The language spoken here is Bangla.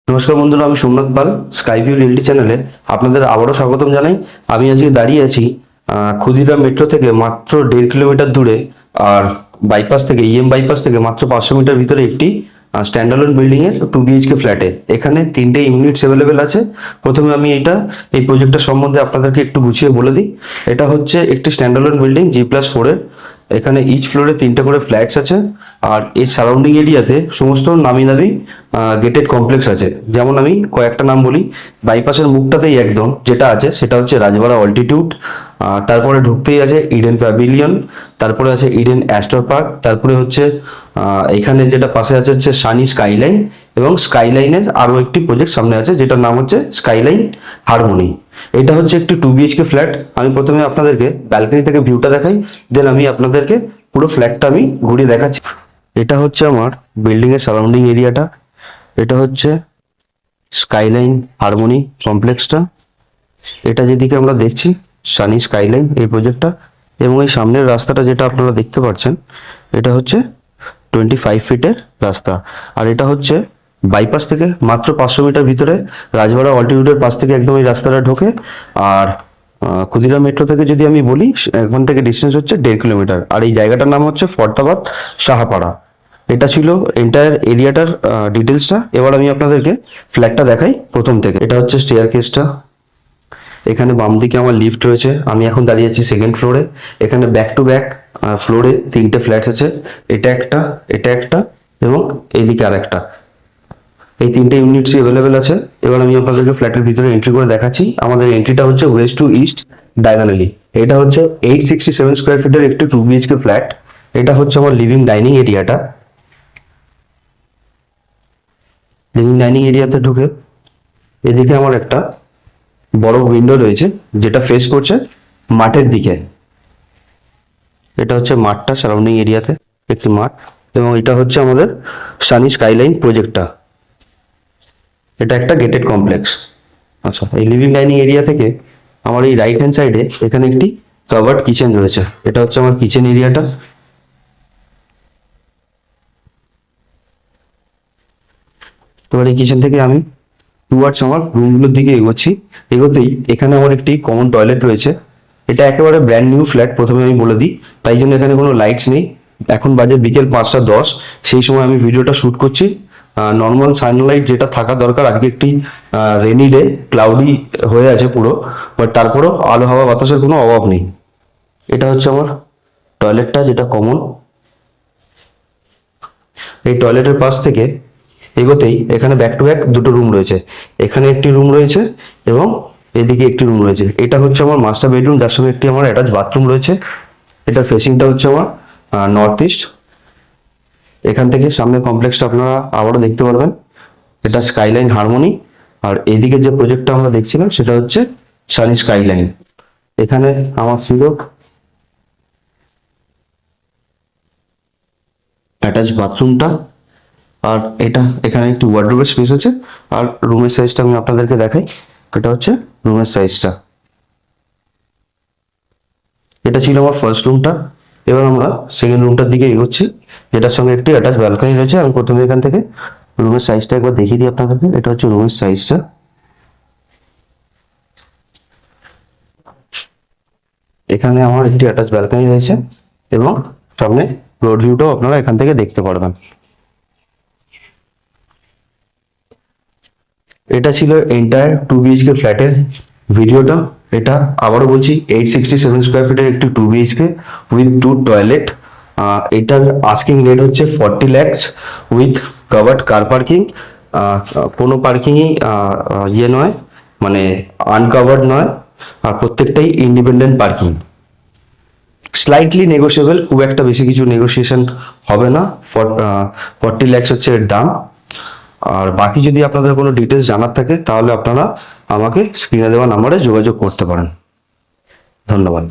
নমস্কার বন্ধুরা, আমি সোমনাথ পাল স্কাইভিউ রিয়েলটি চ্যানেলে আপনাদের আবারও স্বাগতম জানাই। আমি আজকে দাঁড়িয়ে আছি ক্ষুদিরাম মেট্রো থেকে মাত্র 1.5 কিলোমিটার দূরে, আর বাইপাস থেকে বাইপাস থেকে মাত্র 500 মিটার ভিতরে একটি স্ট্যান্ডালোন বিল্ডিং এর 2 BHK ফ্ল্যাটে। এখানে 3টে ইউনিটস অ্যাভেলেবেল আছে। প্রথমে আমি এই প্রজেক্টটা সম্বন্ধে আপনাদেরকে একটু গুছিয়ে বলে দিই। এটা হচ্ছে একটি স্ট্যান্ডালোন বিল্ডিং G+4 এর। এখানে ইচ ফ্লোরে 3টে করে ফ্ল্যাটস আছে, আর এর সারাউন্ডিং এরিয়াতে সমস্ত নামি দামি গেটেড কমপ্লেক্স আছে। যেমন আমি কয়েকটা নাম বলি। বাইপাসের মুখটাতেই একদম যেটা আছে সেটা হচ্ছে রাজবাড়া অল্টিটিউড, তারপরে ঢুকতেই আছে ইডেন প্যাভিলিয়ন, তারপরে আছে ইডেন অ্যাস্টর পার্ক, তারপরে হচ্ছে এখানে যেটা পাশে আছে হচ্ছে সানি স্কাইলাইন, এবং স্কাইলাইনের আরও একটি প্রজেক্ট সামনে আছে যেটার নাম হচ্ছে স্কাইলাইন হারমোনি। এটা হচ্ছে একটি 2 BHK ফ্ল্যাট। আমি প্রথমে আপনাদেরকে ব্যালকনি থেকে ভিউটা দেখাই, দেন আমি আপনাদেরকে পুরো ফ্ল্যাটটা আমি ঘুরিয়ে দেখাচ্ছি। এটা হচ্ছে আমার বিল্ডিং এর সারাউন্ডিং এরিয়াটা। এটা হচ্ছে স্কাইলাইন হারমোনি কমপ্লেক্সটা। এটা যেদিকে আমরা দেখছি সানি স্কাইলাইন এই প্রজেক্টটা, এবং এই সামনের রাস্তাটা যেটা আপনারা দেখতে পাচ্ছেন এটা হচ্ছে 25 ফিটের রাস্তা। আর এটা হচ্ছে বাইপাস থেকে মাত্র 500 মিটার ভিতরে, রাজবাড়া অল্টিটিউডের পাশ থেকে একদম এই রাস্তাটা ঢোকে। আর ক্ষুদিরাম মেট্রো থেকে যদি আমি বলি, এখান থেকে ডিস্টেন্স হচ্ছে 1.5 কিলোমিটার। আর এই জায়গাটার নাম হচ্ছে ফরতাবাদ সাহাপাড়া। এটা ছিল এন্টায়ার এরিয়াটার ডিটেলসটা। এবার আমি আপনাদেরকে ফ্ল্যাটটা দেখাই প্রথম থেকে। এটা হচ্ছে স্টেয়ার কেসটা। এখানে বাম দিকে আমার লিফট রয়েছে। আমি এখন দাঁড়িয়ে আছি সেকেন্ড ফ্লোরে। এখানে ব্যাক টু ব্যাক ফ্লোরে 3টে ফ্ল্যাটস আছে। এটা একটা এবং এইদিকে আর একটা। এই 3টে ইউনিটসই অ্যাভেলেবেল আছে। এবার আমি আপনাদেরকে ফ্ল্যাটের ভিতরে এন্ট্রি করে দেখাচ্ছি। আমাদের এন্ট্রিটা হচ্ছে ওয়েস্ট টু ইস্ট ডায়াগোনালি। এটা হচ্ছে 867 স্কোয়ার ফিটের একটি 2 BHK ফ্ল্যাট। এটা হচ্ছে আমার লিভিং ডাইনিং এরিয়াটা। লিভিং ডাইনিং এরিয়াতে ঢুকে এদিকে আমার একটা বড় উইন্ডো রয়েছে যেটা ফেস করছে মাঠের দিকে। এটা হচ্ছে মাঠটা, সারাউন্ডিং এরিয়াতে একটি মাঠ, এবং এটা হচ্ছে আমাদের সানি স্কাইলাইন প্রজেক্টটা। এটা একটা গেটেড কমপ্লেক্স। আচ্ছা, এই লিভিং ডাইনিং এরিয়া থেকে আমার এই রাইট হ্যান্ড সাইডে এখানে একটি কভার্ড কিচেন রয়েছে। এটা হচ্ছে আমার কিচেন এরিয়াটা। এবার এই কিচেন থেকে আমি টুয়ার্ডস আমার রুমগুলোর দিকে এগোতেই এখানে আমার একটি কমন টয়লেট রয়েছে। এটা একেবারে ব্র্যান্ড নিউ ফ্ল্যাট, প্রথমে আমি বলে দিই, তাই জন্য এখানে কোনো লাইটস নেই। এখন বাজে বিকেল 5টা 10, সেই সময় আমি ভিডিওটা শ্যুট করছি। নর্মাল সানলাইট যেটা থাকা দরকার, আজকে একটি রেনি ডে, ক্লাউডি হয়ে আছে পুরো, বাট তারপরেও আলো হাওয়া বাতাসের কোনো অভাব নেই। এটা হচ্ছে আমার টয়লেটটা যেটা কমন। এই টয়লেটের পাশ থেকে এগোতেই এখানে ব্যাক টু ব্যাক 2টো রুম রয়েছে। এখানে একটি রুম রয়েছে এবং এদিকে একটি রুম রয়েছে। এটা হচ্ছে আমার মাস্টার বেডরুম, যার সঙ্গে একটি আমার অ্যাটাচ বাথরুম রয়েছে। এটার ফেসিংটা হচ্ছে আমার নর্থ ইস্ট। এখান থেকে সামনের কমপ্লেক্সটা আপনারা আবারও দেখতে পারবেন। এটা স্কাইলাইন হারমোনি। আর এদিকে যে প্রজেক্টটা আমরা দেখছিলাম সেটা হচ্ছে সানি স্কাইলাইন। এখানে আমার ছিল অ্যাটাচ বাথরুমটা, আর এখানে একটি ওয়ার্ডরোবের স্পেস আছে। আর রুমের সাইজটা আমি আপনাদেরকে দেখাই। এটা হচ্ছে রুমের সাইজটা। এটা ছিল আমার ফার্স্ট রুমটা। এবার আমরা সেকেন্ড রুমটার দিকে এগোচ্ছি, যেটার সঙ্গে একটি অ্যাটাচ ব্যালকনি রয়েছে। আমি প্রথমে এখান থেকে রুমের সাইজটা একবার দেখিয়ে দিই আপনাদেরকে। এটা হচ্ছে রুমের সাইজটা। এখানে আমার একটি অ্যাটাচ ব্যালকনি রয়েছে, এবং সামনে রোড ভিউটাও আপনারা এখান থেকে দেখতে পারবেন। এটা ছিল এন্টায়ার 2 BHK ফ্ল্যাটের ভিডিওটা। এটা আবারও বলছি 867 স্কোয়ার ফিটের একটি 2 BHK উইথ 2 টয়লেট। এটার আস্কিং রেট হচ্ছে 40 lakhs with covered car parking. কোনো পার্কিংই ইয়ে নয়, মানে আনকাভার্ড নয়, আর প্রত্যেকটাই ইন্ডিপেন্ডেন্ট পার্কিং। স্লাইটলি নেগোসিয়েবল, খুব একটা বেশি কিছু নেগোসিয়েশন হবে না। 40 lakhs হচ্ছে এর দাম। আর বাকি যদি আপনাদের কোনো ডিটেলস জানার থাকে তাহলে আপনারা আমাকে স্ক্রিনে দেওয়া নাম্বারে যোগাযোগ করতে পারেন। ধন্যবাদ।